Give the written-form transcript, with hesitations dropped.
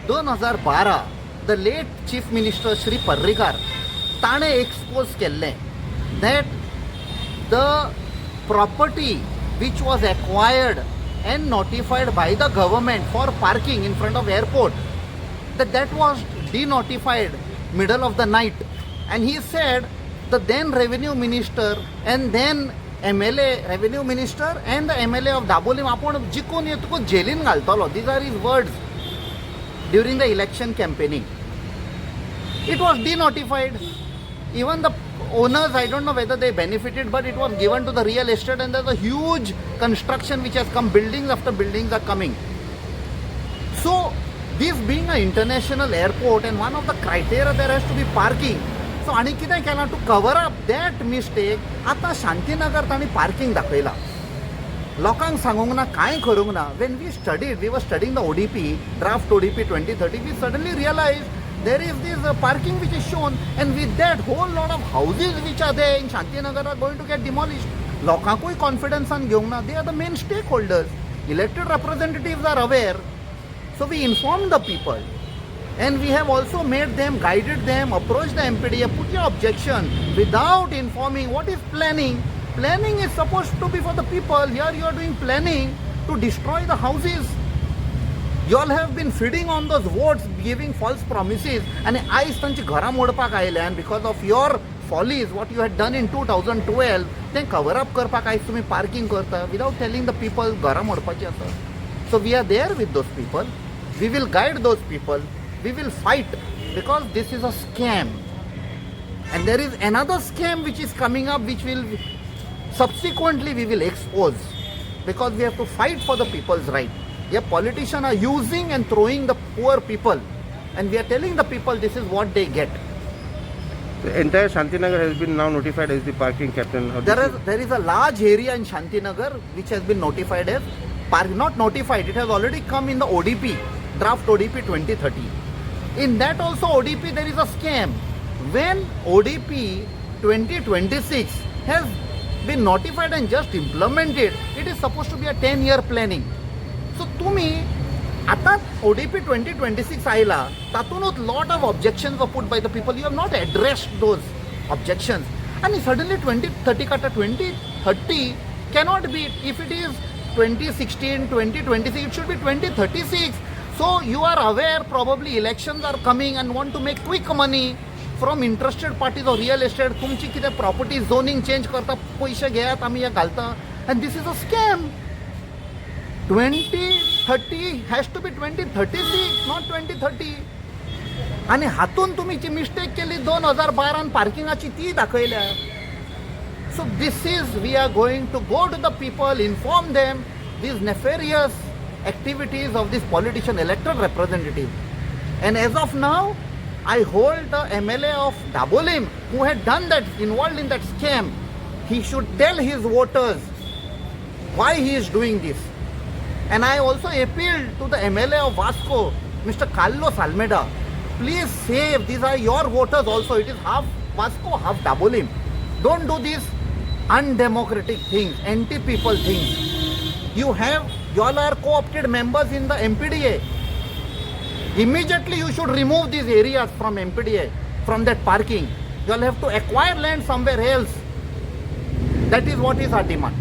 2012 the late chief minister Shri Parrikar ताणें expose केल्लें that the property which was acquired and notified by the government for parking in front of airport, that was denotified middle of the night. And he said the then revenue minister and then MLA, revenue minister and the MLA of Dabolim आपण जिकून येतकूच जेलीन घालतलो. These are his words during the election campaigning. It was denotified. Even the owners, I don't know whether they benefited, but it was given to the real estate, and there's a huge construction which has come. Buildings after buildings are coming. So this being an international airport, and one of the criteria there has to be parking. So आणि कितें केलां to cover up that mistake, आतां शांतीनगर तांणी parking दाखयला. लोकांक सांगूंक ना, कांय करूंक ना. When we were studying the ODP, draft ODP 2030, we suddenly realized there is this parking which is shown, and with that whole lot of houses which are there in Shantinagar are going to get demolished. Lokankoi confidence on gyung na, they are the main stakeholders. Elected representatives are aware. So we informed the people, and we have also made them, guided them, approached the MPDA, put your objection without informing what is planning. Planning is supposed to be for the people. Here you are doing planning to destroy the houses. You all have been feeding on those votes, giving false promises, and आयज तांची घरां मोडपाक आयले, and because of your follies, what you had done in 2012, then cover up करपाक आयज तुमी parking करता without telling the people घरां मोडपाची आसा. So we are there with those people. We will guide those people. We will fight, because this is a scam. And there is another scam which is coming up, which will subsequently we will expose, because we have to fight for the people's right. Yeah, politicians are using and throwing the poor people, and we are telling the people this is what they get. The entire Shantinagar has been now notified as the parking captain. There is a large area in Shantinagar which has been notified as not notified. It has already come in the ODP, draft ODP 2030. In that also ODP there is a scam. When ODP 2026 has been notified and just implemented, it is supposed to be a 10-year planning. So तुम्ही आता ODP 2026 आयला, तातूनच lot of objections were put by the people. You have not addressed those objections, and suddenly 2030 kata 2030 cannot be. If it is 2016, 2026, it should be 2036. So you are aware probably elections are coming and want to make quick money from interested parties or real estate. तुमची कितें property zoning change करता, पैसे घेयात आमी हे घालता, and this is a scam. 2030 has to be 2036, not 2030. आणि हातून तुम्ही जी मिस्टेक केली 2012 पार्किंगाची ती दाखयल्या. So this is, we are going to go to the people, inform them these nefarious activities of this politician, elected representative. And as of now, I hold the MLA of Dabolim, who had done that, involved in that scam. He should tell his voters why he is doing this. And I also appealed to the MLA of Vasco, Mr. Carlos Almeida. Please save, these are your voters also. It is half Vasco, half Dabolim. Don't do these undemocratic things, anti-people things. You all are co-opted members in the MPDA. Immediately you should remove these areas from MPDA, from that parking. You all have to acquire land somewhere else. That is what is our demand.